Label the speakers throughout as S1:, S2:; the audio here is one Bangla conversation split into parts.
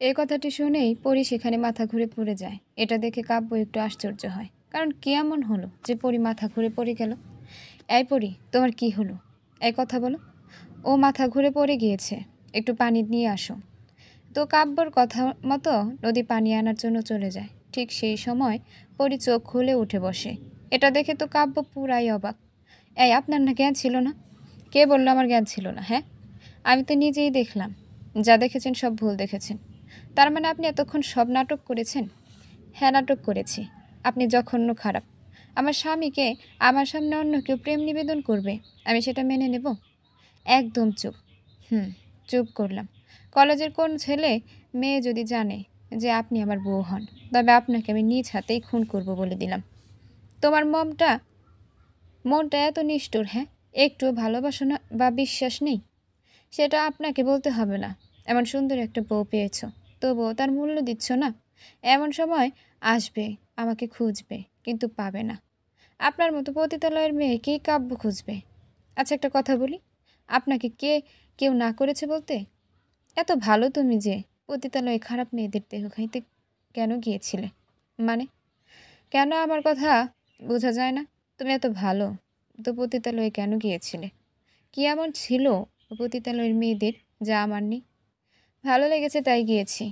S1: এই কথাটি শুনেই পরী সেখানে মাথা ঘুরে পড়ে যায়। এটা দেখে কাব্য একটু আশ্চর্য হয়, কারণ কি এমন হলো যে পরী মাথা ঘুরে পড়ে গেল। এই পরী, তোমার কি হলো? এই কথা বলো। ও মাথা ঘুরে পড়ে গিয়েছে, একটু পানি নিয়ে আসো। তো কাব্যর কথা মতো নদী পানি আনার জন্য চলে যায়। ঠিক সেই সময় পরী চোখ খুলে উঠে বসে। এটা দেখে তো কাব্য পুরাই অবাক। এই, আপনার না জ্ঞান ছিল না? কে বললো আমার জ্ঞান ছিল না? হ্যাঁ, আমি তো নিজেই দেখলাম। যা দেখেছেন সব ভুল দেখেছেন। তার মানে আপনি এতক্ষণ সব নাটক করেছেন? হ্যাঁ, নাটক করেছি। আপনি জঘন্য খারাপ। আমার স্বামীকে আমার সামনে অন্য কেউ প্রেম নিবেদন করবে, আমি সেটা মেনে নেব? একদম চুপ। চুপ করলাম। কলেজের কোন ছেলে মেয়ে যদি জানে যে আপনি আমার বউ হন, তবে আপনাকে আমি নিজ হাতেই খুন করব বলে দিলাম। তোমার মনটা এত নিষ্ঠুর? হ্যাঁ, একটু ভালোবাসা না বা বিশ্বাস নেই? সেটা আপনাকে বলতে হবে না। এমন সুন্দর একটা বউ পেয়েছ, তবুও তার মূল্য দিচ্ছ না। এমন সময় আসবে, আমাকে খুঁজবে, কিন্তু পাবে না। আপনার মতো পতিতালয়ের মেয়েকেই কাব্য খুঁজবে। আচ্ছা, একটা কথা বলি, আপনাকে কেউ না করেছে বলতে? এত ভালো তুমি যে পতিতালয়ে খারাপ মেয়েদের দেহ খাইতে কেন গিয়েছিলে? মানে, কেন আমার কথা বোঝা যায় না? তুমি এত ভালো তো পতিতালয়ে কেন গিয়েছিলে? কি এমন ছিল পতিতালয়ের মেয়েদের যা আমার নেই? ভালো লেগেছে তাই গিয়েছি।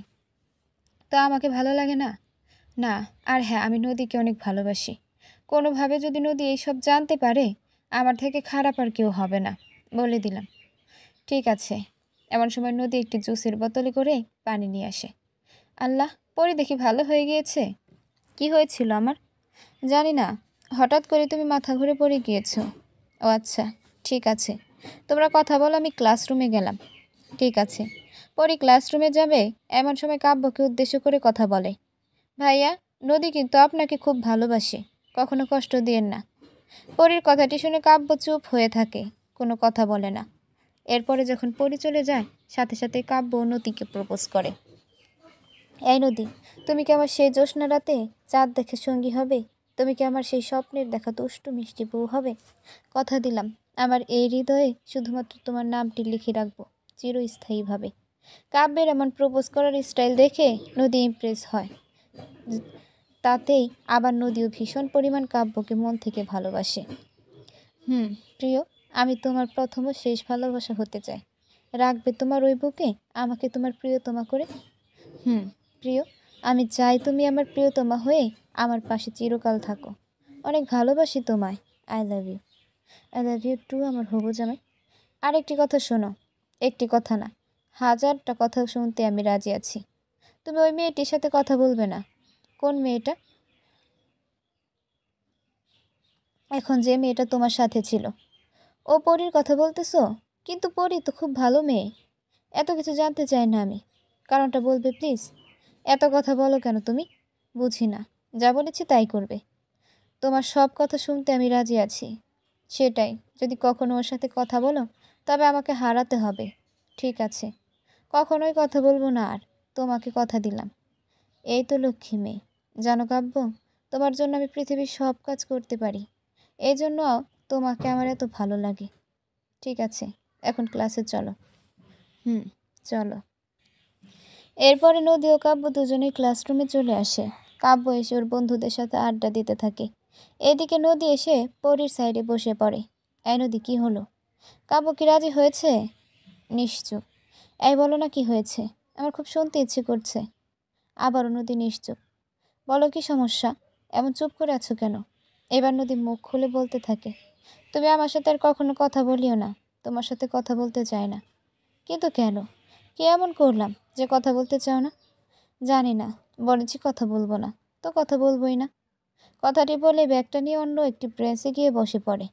S1: তো আমাকে ভালো লাগে না? না। আর হ্যাঁ, আমি নদীকে অনেক ভালোবাসি। কোনোভাবে যদি নদী এইসব জানতে পারে, আমার থেকে খারাপ আর কেউ হবে না, বলে দিলাম। ঠিক আছে। এমন সময় নদী একটি জুসের বোতলে করে পানি নিয়ে আসে। আল্লাহ, পরে দেখি ভালো হয়ে গিয়েছে। কি হয়েছিল আমার? জানি না, হঠাৎ করে তুমি মাথা ঘুরে পড়ে গিয়েছো। ও আচ্ছা, ঠিক আছে, তোমরা কথা বলো, আমি ক্লাসরুমে গেলাম। ঠিক আছে। পরে ক্লাসরুমে যাবে এমন সময় কাব্যকে উদ্দেশ্য করে কথা বলে। ভাইয়া, নদী কিন্তু আপনাকে খুব ভালোবাসে, কখনো কষ্ট দিয়েন না। পরীর কথাটি শুনে কাব্য চুপ হয়ে থাকে, কোনো কথা বলে না। এরপরে যখন পরী চলে যায়, সাথে সাথে কাব্য নদীকে প্রপোজ করে। এই নদী, তুমি কি আমার সেই জ্যোৎস্না রাতে চাঁদ দেখে সঙ্গী হবে? তুমি কি আমার সেই স্বপ্নের দেখা দুষ্টু মিষ্টি বউ হবে? কথা দিলাম, আমার এই হৃদয়ে শুধুমাত্র তোমার নামটি লিখে রাখবো চিরস্থায়ীভাবে। কাব্যের এমন প্রপোজ করার স্টাইল দেখে নদী ইমপ্রেস হয়। তাতেই আবার নদীও ভীষণ পরিমাণ কাব্যকে মন থেকে ভালোবাসে। প্রিয়, আমি তোমার প্রথম ও শেষ ভালোবাসা হতে চাই। রাখবে তোমার ওই বুকে আমাকে তোমার প্রিয়তমা করে? প্রিয়, আমি চাই তুমি আমার প্রিয়তমা হয়ে আমার পাশে চিরকাল থাকো। অনেক ভালোবাসি তোমায়। I love you. I love you too আমার হবু জামাই। আরেকটি কথা শোনো। একটি কথা না, 1000টা কথা শুনতে আমি রাজি আছি। তুমি ওই মেয়েটির সাথে কথা বলবে না। কোন মেয়েটা? এখন যে মেয়েটা তোমার সাথে ছিল। ও পরীর কথা বলতেছো? কিন্তু পরী তো খুব ভালো মেয়ে। এত কিছু জানতে চাই না আমি, কারণটা বলবে প্লিজ? এত কথা বলো কেন তুমি? বুঝি না, যা বলেছি তাই করবে। তোমার সব কথা শুনতে আমি রাজি আছি। সেটাই, যদি কখনো ওর সাথে কথা বলো তবে আমাকে হারাতে হবে। ঠিক আছে, কখনোই কথা বলবো না আর, তোমাকে কথা দিলাম। এই তো লক্ষ্মী মেয়ে। জানো কাব্য, তোমার জন্য আমি পৃথিবীর সব কাজ করতে পারি। এই জন্য তোমাকে আমার এত ভালো লাগে। ঠিক আছে, এখন ক্লাসে চলো। চলো। এরপরে নদী ও কাব্য দুজনেই ক্লাসরুমে চলে আসে। কাব্য এসে ওর বন্ধুদের সাথে আড্ডা দিতে থাকে। এদিকে নদী এসে পরীর সাইডে বসে পড়ে। এই নদী, কি হলো? কাব্য কি রাজি হয়েছে? নিশ্চুপ। এই বলো না কি হয়েছে, আমার খুব শুনতে ইচ্ছে করছে। আবারও নদী নিশ্চুপ। বলো কি সমস্যা, এমন চুপ করে আছো কেন? এবার নদী মুখ খুলে বলতে থাকে, তুমি আমার সাথে আর কখনো কথা বলিও না, তোমার সাথে কথা বলতে চাই না। কিন্তু কেন? কি এমন করলাম যে কথা বলতে চাও না? জানি না, বলেছি কথা বলবো না, তো কথা বলবোই না। কথাটি বলে ব্যাগটা নিয়ে অন্য একটি ব্রেঞ্চে গিয়ে বসে পড়ে।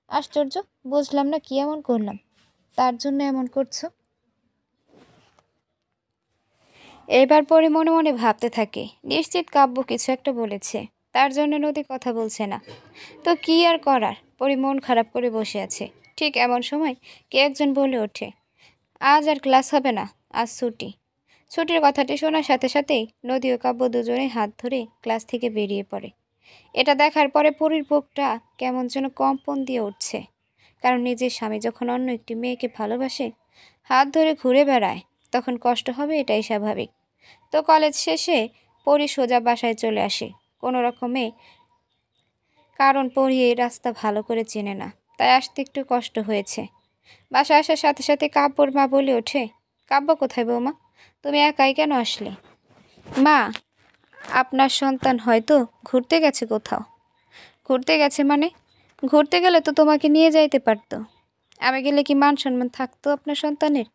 S1: আশ্চর্য, বুঝলাম না কি এমন করলাম, তার জন্য এমন করছো? এবার পরে মনে মনে ভাবতে থাকে, নিশ্চিত কাব্য কিছু একটা বলেছে, তার জন্য নদী কথা বলছে না। তো কি আর করার, পরে মন খারাপ করে বসে আছে। ঠিক এমন সময় কে একজন বলে ওঠে, আজ আর ক্লাস হবে না, আজ ছুটি। ছুটির কথাটি শোনার সাথে সাথেই নদী ও কাব্য দুজনেই হাত ধরে ক্লাস থেকে বেরিয়ে পড়ে। এটা দেখার পরে পরীর বুকটা কেমন যেন কম্পন দিয়ে উঠছে, কারণ নিজের স্বামী যখন অন্য একটি মেয়েকে ভালোবাসে, হাত ধরে ঘুরে বেড়ায়, তখন কষ্ট হবে, এটাই স্বাভাবিক। তো কলেজ শেষে পরি সোজা বাসায় চলে আসে কোনো রকমে, কারণ পরি এই রাস্তা ভালো করে চেনে না, তাই আসতে একটু কষ্ট হয়েছে। বাসায় আসার সাথে সাথে কাব্যর মা বলে ওঠে, কাব্য কোথায় বৌমা, তুমি একাই কেন আসলে? মা, আপনার সন্তান হয়তো ঘুরতে গেছে কোথাও। ঘুরতে গেছে মানে? ঘুরতে গেলে তো তোমাকে নিয়ে যাইতে পারতো। আমি গেলে কি মান সম্মান থাকতো আপনার সন্তানের?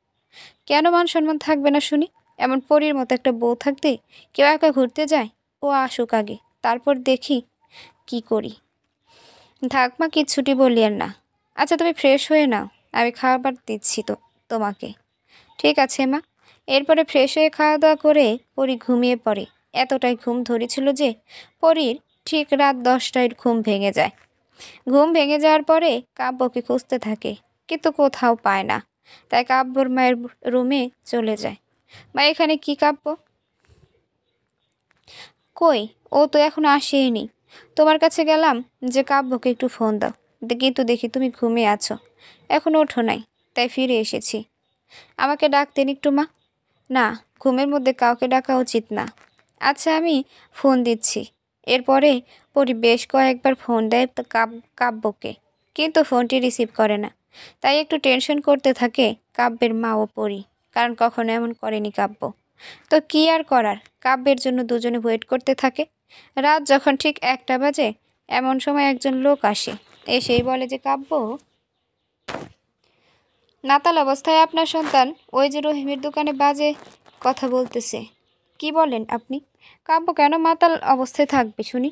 S1: কেন মান সম্মান থাকবে না শুনি? এমন পরীর মতো একটা বউ থাকতে কেউ একা ঘুরতে যায়? ও আসুক আগে, তারপর দেখি কি করি। থাক মা, কিচ্ছুটি বলিয়েন না। আচ্ছা তুমি ফ্রেশ হয়ে নাও, আমি খাবার দিচ্ছি তো তোমাকে। ঠিক আছে মা। এরপরে ফ্রেশ হয়ে খাওয়া দাওয়া করে পরি ঘুমিয়ে পড়ে। এতটাই ঘুম ধরেছিল যে পরীর ঠিক রাত 10টায় ঘুম ভেঙে যায়। ঘুম ভেঙে যাওয়ার পরে কাব্যকে খুঁজতে থাকে, কিন্তু কোথাও পায় না। তাই কাব্যর মায়ের রুমে চলে যায়। মা, এখানে কি কাব্য? কই, ও তো এখনো আসেনি। তোমার কাছে গেলাম যে কাব্যকে একটু ফোন দাও, কিন্তু দেখি তুমি ঘুমিয়ে আছো, এখনো ওঠো নাই, তাই ফিরে এসেছি। আমাকে ডাকতেন একটু মা। না, ঘুমের মধ্যে কাউকে ডাকা উচিত না। আচ্ছা আমি ফোন দিচ্ছি। এরপরে পরি বেশ কয়েকবার ফোন দেয় তো কাব্যকে, কিন্তু ফোনটি রিসিভ করে না। তাই একটু টেনশন করতে থাকে কাব্যের মা ও পরি, কারণ কখনো এমন করেনি কাব্য। তো কি আর করার, কাব্যের জন্য দুজনে ওয়েট করতে থাকে। রাত যখন ঠিক 1টা বাজে, এমন সময় একজন লোক আসে, এসেই বলে যে কাব্য, নাতাল অবস্থায় আপনার সন্তান ওই যে রহিমের দোকানে বাজে কথা বলতেছে। কি বলেন আপনি? কাব্য কেন মাতাল অবস্থায় থাকবে শুনি?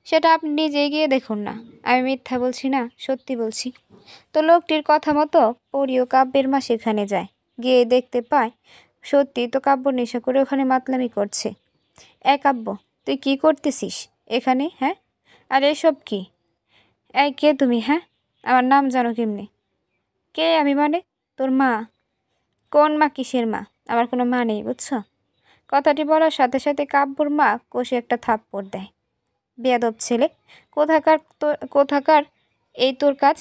S1: সেটা আপনি নিজেই গিয়ে দেখুন না। আমি মিথ্যা বলছি না, সত্যি বলছি। তো লোকটির কথা মতো পরি ও কাব্যের মা সেখানে যায়। গিয়ে দেখতে পায় সত্যি তো কাব্য নেশা করে ওখানে মাতলামি করছে। কাব্য, তুই কি করতেছিস এখানে, হ্যাঁ? আর এসব কি? কে তুমি, হ্যাঁ? আমার নাম জানো কেমনে? কে আমি মানে? তোর মা। কোন মা, কিসের মা? আমার কোনো মা নেই, বুঝছো? কথাটি বলার সাথে সাথে কাব্যর মা কষে একটা থাপ্পড় দেয়। বেয়াদব ছেলে, কোথাকার এই তোর কাজ?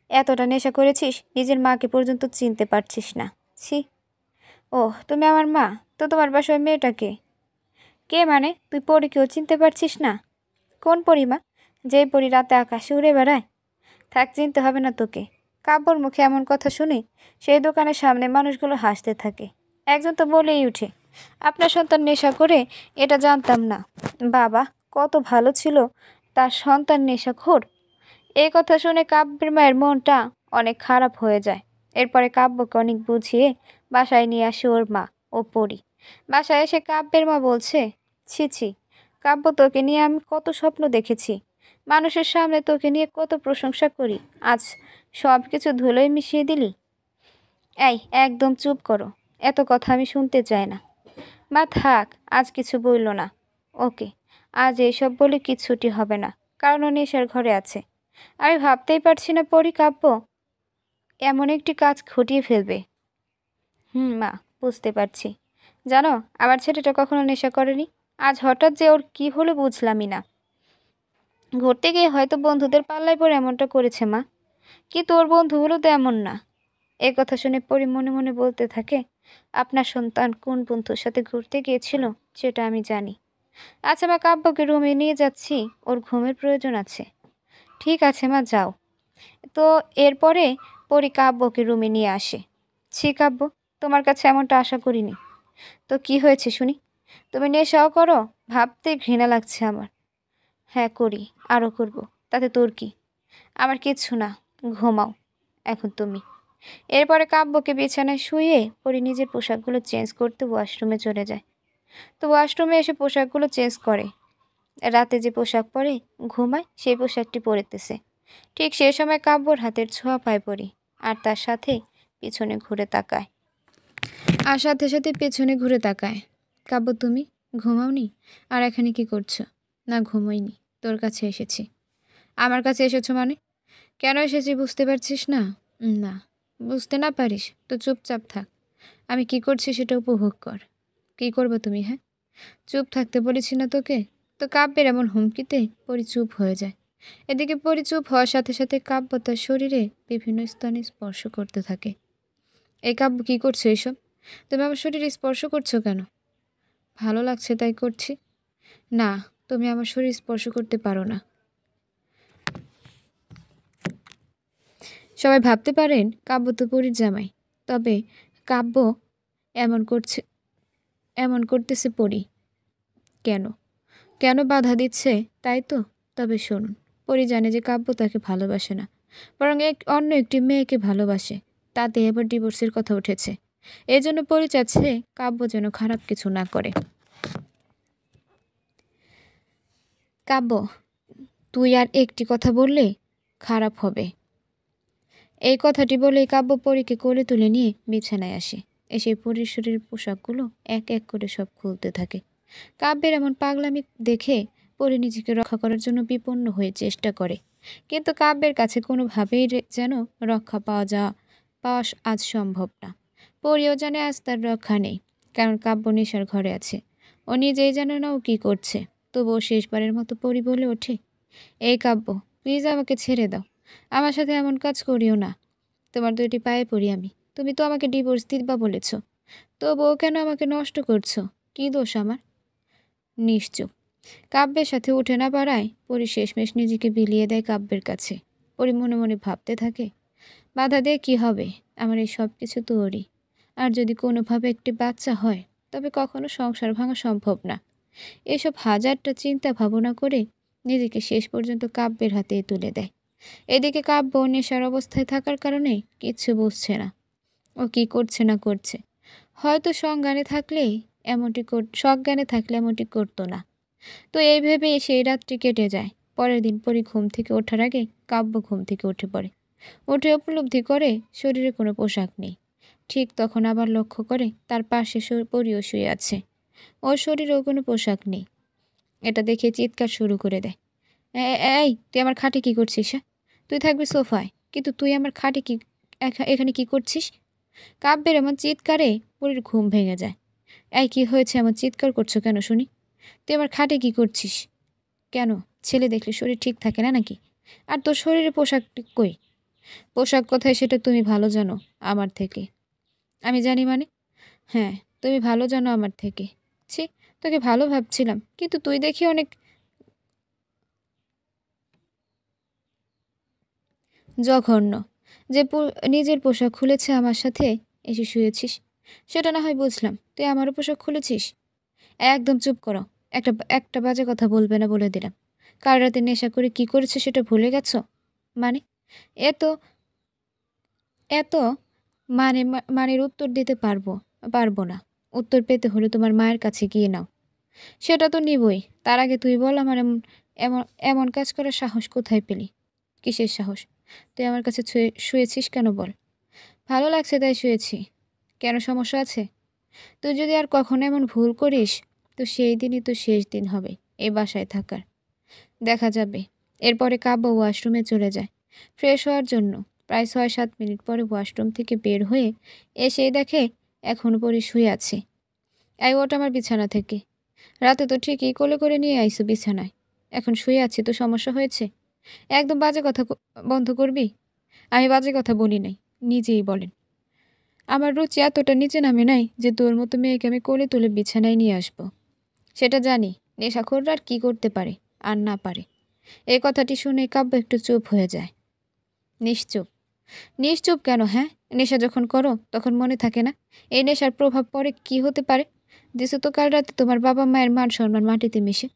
S1: এতটা নেশা করেছিস নিজের মাকে পর্যন্ত চিনতে পারছিস না। ছি। ও, তুমি আমার মা? তো তোমার বাসায় মেয়েটাকে? কে মানে? তুই পরীকেও চিনতে পারছিস না? কোন পরিমা? যেই পরি রাতে আকাশে উড়ে বেড়ায়? থাক, চিনতে হবে না তোকে। কাব্যর মুখে এমন কথা শুনে সেই দোকানের সামনে মানুষগুলো হাসতে থাকে। একজন তো বলেই উঠে, আপনার সন্তান নেশা করে? এটা জানতাম না। বাবা, কত ভালো ছিল তার সন্তান নেশাখোর। এই কথা শুনে কাব্যের মায়ের মনটা অনেক খারাপ হয়ে যায়। এরপরে কাব্যকে অনেক বুঝিয়ে বাসায় নিয়ে আসে ওর মা ও পরি। বাসায় এসে কাব্যের মা বলছে, ছি ছি কাব্য, তোকে নিয়ে আমি কত স্বপ্ন দেখেছি, মানুষের সামনে তোকে নিয়ে কত প্রশংসা করি, আজ সব কিছু ধুলোয় মিশিয়ে দিলি। একদম চুপ করো, এত কথা আমি শুনতে চাই না। মা থাক, আজ কিছু বলল না। ওকে, আজ এইসব বলে কিচ্ছুটি হবে না, কারণ ও নেশার ঘরে আছে। আমি ভাবতেই পারছি না পরি কাব্য এমন একটি কাজ ঘটিয়ে ফেলবে। মা, বুঝতে পারছি। জানো, আমার ছেলেটা কখনো নেশা করেনি। আজ হঠাৎ যে ওর কি হলো বুঝলামই না। ঘুরতে গিয়ে হয়তো বন্ধুদের পাল্লায় পড়ে এমনটা করেছে মা। কিন্তু ওর বন্ধুগুলো তো এমন না। এ কথা শুনে পরি মনে মনে বলতে থাকে, আপনার সন্তান কোন বন্ধুর সাথে ঘুরতে গিয়েছিল সেটা আমি জানি। আচ্ছা মা, কাব্যকে রুমে নিয়ে যাচ্ছি, ওর ঘুমের প্রয়োজন আছে। ঠিক আছে মা, যাও। তো এরপরে পরি কাব্যকে রুমে নিয়ে আসে। ছি কাব্য, তোমার কাছে এমনটা আশা করিনি। তো কি হয়েছে শুনি? তুমি নেশাও করো? ভাবতে ঘৃণা লাগছে আমার। হ্যাঁ করি, আরও করব, তাতে তোর কি? আমার কিচ্ছু না, ঘুমাও এখন তুমি। এরপরে কাব্যকে বিছানায় শুয়ে পরি নিজের পোশাকগুলো চেঞ্জ করতে ওয়াশরুমে চলে যায়। তো ওয়াশরুমে এসে পোশাকগুলো চেঞ্জ করে। রাতে যে পোশাক পরে ঘুমায় সেই পোশাকটি পরেতেছে। ঠিক সে সময় কাব্যর হাতের ছোঁয়া পায় পরি, আর তার সাথে পিছনে ঘুরে তাকায়। কাব্য, তুমি ঘুমাওনি? আর এখানে কি করছো? না, ঘুমোইনি, তোর কাছে এসেছি। আমার কাছে এসেছো মানে? কেন এসেছি বুঝতে পারছিস না? না, বুঝতে না পারিস তো চুপচাপ থাক। আমি কি করছি সেটা উপভোগ কর। কি করবে তুমি, হ্যাঁ? চুপ থাকতে বলেছি না তোকে? তো কাব্যের এমন হুমকিতে পরি চুপ হয়ে যায়। এদিকে পরি চুপ হওয়ার সাথে সাথে কাব্য তার শরীরে বিভিন্ন স্থানে স্পর্শ করতে থাকে। এই কাব্য কী করছো এসব? তুমি আমার শরীরে স্পর্শ করছো কেন? ভালো লাগছে তাই করছি। না, তুমি আমার শরীর স্পর্শ করতে পারো না। সবাই ভাবতে পারেন কাব্য তো পরীর জামাই। তবে কাব্য এমন করছে এমন করতেছে পরী কেন? কেন বাধা দিচ্ছে তাই তো? তবে শুনুন, পরী জানে যে কাব্য তাকে ভালোবাসে না, বরং অন্য একটি মেয়েকে ভালোবাসে। তাতে এবার ডিভোর্সের কথা উঠেছে। এজন্য পরী চাচ্ছে কাব্য যেন খারাপ কিছু না করে। কাব্য, তুই আর একটি কথা বললে খারাপ হবে। এই কথাটি বলেই কাব্য পরীকে কোলে তুলে নিয়ে বিছানায় আসে। এসে পরীর শরীরের পোশাকগুলো এক এক করে সব খুলতে থাকে। কাব্যের এমন পাগলামি দেখে পরী নিজেকে রক্ষা করার জন্য বিপন্ন হয়ে চেষ্টা করে, কিন্তু কাব্যের কাছে কোনোভাবেই যেন রক্ষা পাওয়া আজ সম্ভব না। পরীও জানে আজ তার রক্ষা নেই, কারণ কাব্য নেশার ঘরে আছে। ও নিজেই জানে না ও কী করছে। তবুও শেষবারের মতো পরী বলে ওঠে, এই কাব্য, প্লিজ আমাকে ছেড়ে দাও। আমার সাথে এমন কাজ করিও না। তোমার দুইটি পায়ে পড়ি আমি। তুমি তো আমাকে ডিভোর্স দিবা বলেছ, তবুও কেন আমাকে নষ্ট করছো? কী দোষ আমার? নিশ্চুপ। কাব্যের সাথে উঠে না পারায় পরী শেষমেশ নিজেকে বিলিয়ে দেয় কাব্যের কাছে। পরী মনে মনে ভাবতে থাকে, বাধা দিয়ে কী হবে? আমার এই সব কিছু তো ওরই। আর যদি কোনোভাবে একটি বাচ্চা হয়, তবে কখনো সংসার ভাঙা সম্ভব না। এসব হাজারটা চিন্তা ভাবনা করে নিজেকে শেষ পর্যন্ত কাব্যের হাতে তুলে দেয়। এদিকে কাব্য নেশার অবস্থায় থাকার কারণে কিচ্ছু বুঝছে না ও কি করছে না করছে। হয়তো সজ্ঞানে থাকলে এমনটি করতো না। তো এই ভেবে সেই রাত্রি কেটে যায়। পরের দিন পরী ঘুম থেকে ওঠার আগে কাব্য ঘুম থেকে উঠে পড়ে। উঠে উপলব্ধি করে শরীরে কোনো পোশাক নেই। ঠিক তখন আবার লক্ষ্য করে তার পাশে পরীও শুয়ে আছে। ওর শরীরেও কোনো পোশাক নেই। এটা দেখে চিৎকার শুরু করে দেয়, এই তুই আমার খাটে কি করছিস? হ্যাঁ, তুই থাকবি সোফায়, কিন্তু তুই আমার খাটে কি এখানে কি করছিস? কাব্যের এমন চিৎকারে পরীর ঘুম ভেঙে যায়। এই কি হয়েছে, এমন চিৎকার করছো কেন শুনি? তুই আমার খাটে কি করছিস? কেন, ছেলে দেখলে শরীর ঠিক থাকে না নাকি? আর তোর শরীরে পোশাক কই? পোশাক কোথায় সেটা তুমি ভালো জানো আমার থেকে। আমি জানি মানে? হ্যাঁ, তুমি ভালো জানো আমার থেকে। ছি, তোকে ভালো ভাবছিলাম, কিন্তু তুই দেখি অনেক জঘন্য। যে নিজের পোশাক খুলেছে আমার সাথে এসে শুয়েছিস, সেটা না হয় বুঝলাম। তুই আমারও পোশাক খুলেছিস? একদম চুপ করো। একটা একটা বাজে কথা বলবে না বলে দিলাম। কাল রাতে নেশা করে কি করেছে সেটা ভুলে গেছো? মানে? এত এত মানের উত্তর দিতে পারবো না। উত্তর পেতে হলে তোমার মায়ের কাছে গিয়ে নাও। সেটা তো নিবই। তার আগে তুই বল, আমার এমন এমন এমন কাজ করার সাহস কোথায় পেলি? কিসের সাহস? তুই আমার কাছে শুয়েছিস কেন বল? ভালো লাগছে তাই শুয়েছি। কেন, সমস্যা আছে? তুই যদি আর কখনো এমন ভুল করিস, তো সেই দিনই তো শেষ দিন হবে এই বাসায় থাকার। দেখা যাবে। এরপরে কাব্য ওয়াশরুমে চলে যায় ফ্রেশ হওয়ার জন্য। প্রায় ৬-৭ মিনিট পরে ওয়াশরুম থেকে বের হয়ে এসেই দেখে এখনো পরে শুয়ে আছে। এই ওঠ আমার বিছানা থেকে। রাতে তো ঠিকই কোলে করে নিয়ে আইসো বিছানায়, এখন শুয়ে আছি তো সমস্যা হয়েছে? একদম বাজে কথা বন্ধ করবি। আমি বাজে কথা বলি নাই, নিজেই বলেন। আমার রুচি এতটা নিচে নামে নাই যে তোর মতো মেয়েকে আমি কোলে তুলে বিছানায় নিয়ে আসব। সেটা জানি নেশাখোররা আর কী করতে পারে আর না পারে। এই কথাটি শুনে কাব্য একটু চুপ হয়ে যায়। নিশ্চুপ? নিশ্চুপ কেন? হ্যাঁ, নেশা যখন করো তখন মনে থাকে না এই নেশার প্রভাব পরে কি হতে পারে? দিছো তো কাল রাতে তোমার বাবা মায়ের মান সম্মান মাটিতে মিশে।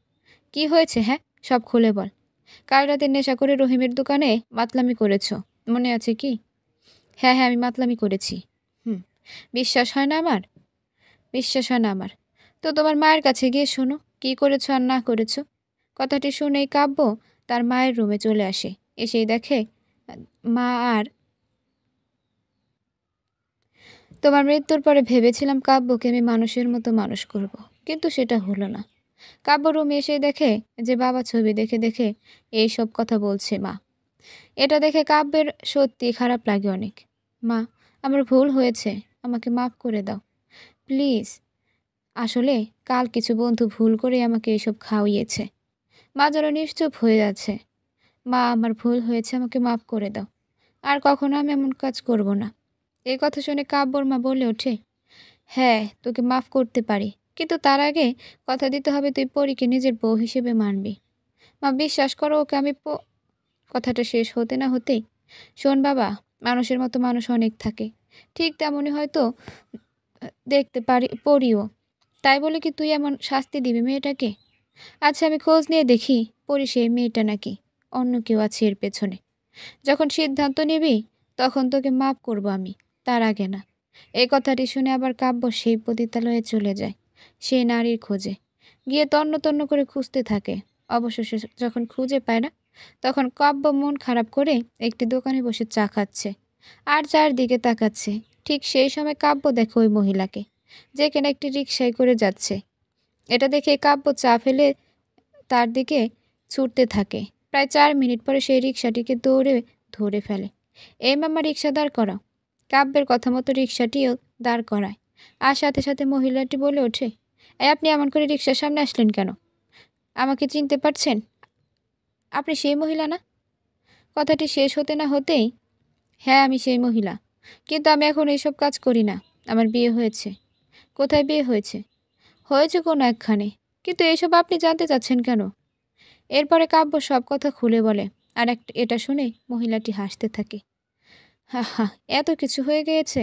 S1: কি হয়েছে? হ্যাঁ, সব খুলে বল। কাল রাতে নেশা করে রহিমের দোকানে মাতলামি করেছো, মনে আছে কি? হ্যাঁ হ্যাঁ, আমি মাতলামি করেছি। হুম, বিশ্বাস হয় না আমার? বিশ্বাস হয় না আমার? তো তোমার মায়ের কাছে গিয়ে শোনো কি করেছো আর না করেছো। কথাটি শুনেই কাব্য তার মায়ের রুমে চলে আসে। এসেই দেখে মা আর তোমার মৃত্যুর পরে ভেবেছিলাম কাব্যকে আমি মানুষের মতো মানুষ করব, কিন্তু সেটা হলো না। কাব্য রুমে এসেই দেখে যে বাবা ছবি দেখে দেখে এইসব কথা বলছে মা। এটা দেখে কাব্যের সত্যি খারাপ লাগে অনেক। মা, আমার ভুল হয়েছে, আমাকে মাফ করে দাও প্লিজ। আসলে কাল কিছু বন্ধু ভুল করে আমাকে এসব খাওয়িয়েছে। মা যেন নিশ্চুপ হয়ে যাচ্ছে। মা, আমার ভুল হয়েছে, আমাকে মাফ করে দাও। আর কখনো আমি এমন কাজ করব না। এই কথা শুনে কাব্যর মা বলে ওঠে, হ্যাঁ তোকে মাফ করতে পারি, কিন্তু তার আগে কথা দিতে হবে তুই পরীকে নিজের বউ হিসেবে মানবি। মা বিশ্বাস করো ওকে আমি কথাটা শেষ হতে না হতেই, শোন বাবা, মানুষের মতো মানুষ অনেক থাকে, ঠিক তেমনই হয়তো দেখতে পারি পরিও, তাই বলে কি তুই এমন শাস্তি দিবি মেয়েটাকে? আচ্ছা আমি খোঁজ নিয়ে দেখি পরি সেই মেয়েটা নাকি অন্য কেউ আছে এর পেছনে। যখন সিদ্ধান্ত নিবি তখন তোকে মাফ করব আমি, তার আগে না। এই কথাটি শুনে আবার কাব্য সেই পতিতালয়ে চলে যায় সেই নারীর খোঁজে। গিয়ে তন্ন তন্ন করে খুঁজতে থাকে। অবশেষে যখন খুঁজে পায় না, তখন কাব্য মন খারাপ করে একটি দোকানে বসে চা খাচ্ছে আর চারদিকে তাকাচ্ছে। ঠিক সেই সময় কাব্য দেখে ওই মহিলাকে, যে কিনা একটি রিকশায় করে যাচ্ছে। এটা দেখে কাব্য চা ফেলে তার দিকে ছুটতে থাকে। প্রায় 4 মিনিট পরে সেই রিকশাটিকে দৌড়ে ধরে ফেলে। এই মামা, রিকশা দাঁড় করাও। কাব্যের কথা মতো রিকশাটিও দাঁড় করায়। আর সাথে সাথে মহিলাটি বলে ওঠে, এই আপনি এমন করে রিকশার সামনে আসলেন কেন? আমাকে চিনতে পারছেন? আপনি সেই মহিলা না? কথাটি শেষ হতে না হতেই, হ্যাঁ আমি সেই মহিলা, কিন্তু আমি এখন এইসব কাজ করি না। আমার বিয়ে হয়েছে। কোথায় বিয়ে হয়েছে? হয়েছে কোনো একখানে, কিন্তু এসব আপনি জানতে চাচ্ছেন কেন? এরপরে কাব্য সব কথা খুলে বলে। আর এটা শুনে মহিলাটি হাসতে থাকে। হা হা, এত কিছু হয়ে গিয়েছে।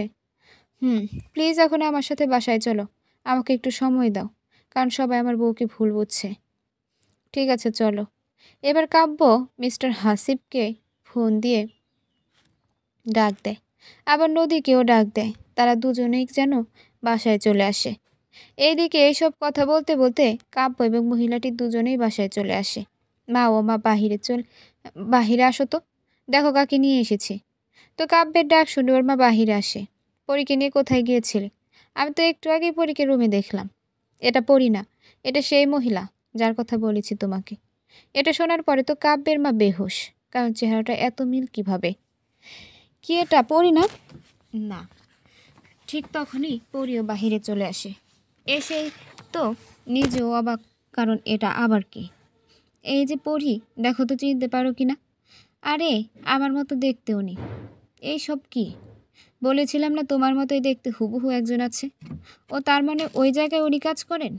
S1: হুম, প্লিজ এখন আমার সাথে বাসায় চলো। আমাকে একটু সময় দাও, কারণ সবাই আমার বউকে ভুল বুঝছে। ঠিক আছে চলো। এবার কাব্য মিস্টার হাসিবকে ফোন দিয়ে ডাক দেয়, আবার নদীকেও ডাক দেয়। তারা দুজনেই যেন বাসায় চলে আসে। এইদিকে এইসব কথা বলতে বলতে কাব্য এবং মহিলাটি দুজনেই বাসায় চলে আসে। মা, ও মা, বাহিরে আসো তো, দেখো কাকে নিয়ে এসেছি। তো কাব্যের ডাক শুনে ওর মা বাহিরে আসে। পরীকে নিয়ে কোথায় গিয়েছিলে? আমি তো একটু আগেই পরীকে রুমে দেখলাম। এটা পরী না, এটা সেই মহিলা যার কথা বলেছি তোমাকে। এটা শোনার পরে তো কাব্যের মা বেহুশ, কারণ চেহারাটা এত মিল কিভাবে। কি এটা পরী না? না। ঠিক তখনই পরীও বাহিরে চলে আসে। এসেই তো নিজেও অবাক, কারণ এটা আবার কি? এই যে পরী, দেখো তো চিনতে পারো কি না? আরে আমার মতো দেখতে উনি। এই সব কি? বলেছিলাম না তোমার মতোই দেখতে হুবহু একজন আছে। ও তার মানে ওই জায়গায় উনি কাজ করেন?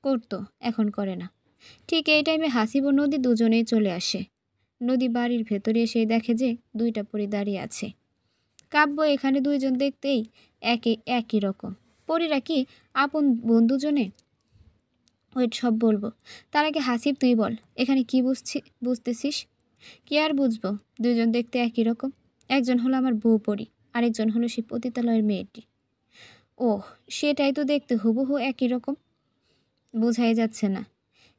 S1: করতো, এখন করে না। ঠিক এই টাইমে হাসিব ও নদী দুজনেই চলে আসে। নদী বাড়ির ভেতরে এসে দেখে যে দুইটা পরী দাঁড়িয়ে আছে। কাব্য এখানে দুইজন দেখতেই একই রকম। পরীরা কি আপন বন্ধুজনে? ওয়েট, সব বলবো। তার আগে হাসিব তুই বল, এখানে কি বুঝতেছিস? কি আর বুঝবো, দুইজন দেখতে একই রকম। একজন হলো আমার বউ পরী, আরেকজন হলো সেই পতিতালয়ের মেয়েটি। ও, সেটাই তো, দেখতে হুবহু একই রকম। বোঝাই যাচ্ছে না।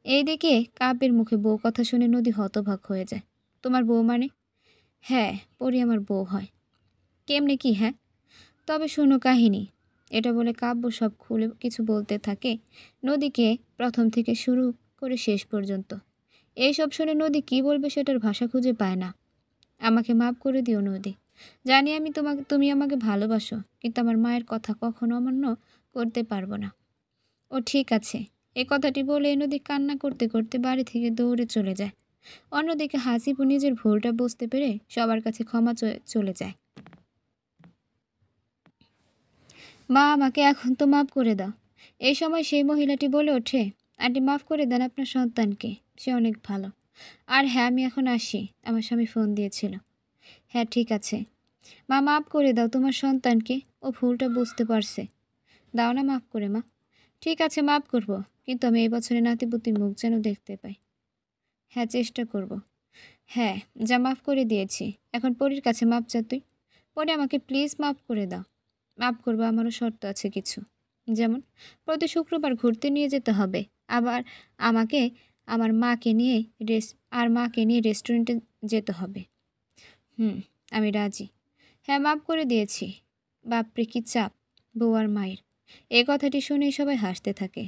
S1: এইদিকে কাব্যের মুখে বউ কথা শুনে নদী হতবাক হয়ে যায়। তোমার বউ মানে? হ্যাঁ, পরী আমার বউ হয়। কেমনে কি? হ্যাঁ, তবে শোনো কাহিনী। এটা বলে কাব্য সব খুলে কিছু বলতে থাকে নদীকে, প্রথম থেকে শুরু করে শেষ পর্যন্ত। এইসব শুনে নদী কি বলবে সেটার ভাষা খুঁজে পায় না। আমাকে মাফ করে দিও নদী। জানি আমি তুমি আমাকে ভালোবাসো, কিন্তু আমার মায়ের কথা কখনো অমান্য করতে পারবো না। ও ঠিক আছে। এ কথাটি বলে নদী কান্না করতে করতে বাড়ি থেকে দৌড়ে চলে যায়। অন্যদিকে হাসিবু নিজের ভুলটা বুঝতে পেরে সবার কাছে ক্ষমা চলে যায়। মা, আমাকে এখন তো মাফ করে দাও। এই সময় সেই মহিলাটি বলে ওঠে, আন্টি মাফ করে দেন আপনার সন্তানকে, সে অনেক ভালো। আর হ্যাঁ, আমি এখন আসি, আমার স্বামী ফোন দিয়েছিল। হ্যাঁ ঠিক আছে। মা, মাফ করে দাও তোমার সন্তানকে, ও ভুলটা বুঝতে পারছে। দাও না মাফ করে মা। ঠিক আছে, মাফ করব, কিন্তু আমি এই বছরে নাতিপুতির মুখ যেন দেখতে পাই। হ্যাঁ চেষ্টা করব। হ্যাঁ, যা মাফ করে দিয়েছি, এখন পরীর কাছে মাপ চা তুই। পরে আমাকে প্লিজ মাফ করে দাও। মাফ করবো, আমারও শর্ত আছে কিছু। যেমন, প্রতি শুক্রবার ঘুরতে নিয়ে যেতে হবে। আবার আমাকে আমার মাকে নিয়ে মাকে নিয়ে রেস্টুরেন্টে যেতে হবে। আমি রাজি। হ্যাঁ, মাফ করে দিয়েছি। বাপরে কি চাপ বউ আর মায়ের। এই কথাটি শুনে সবাই হাসতে থাকে।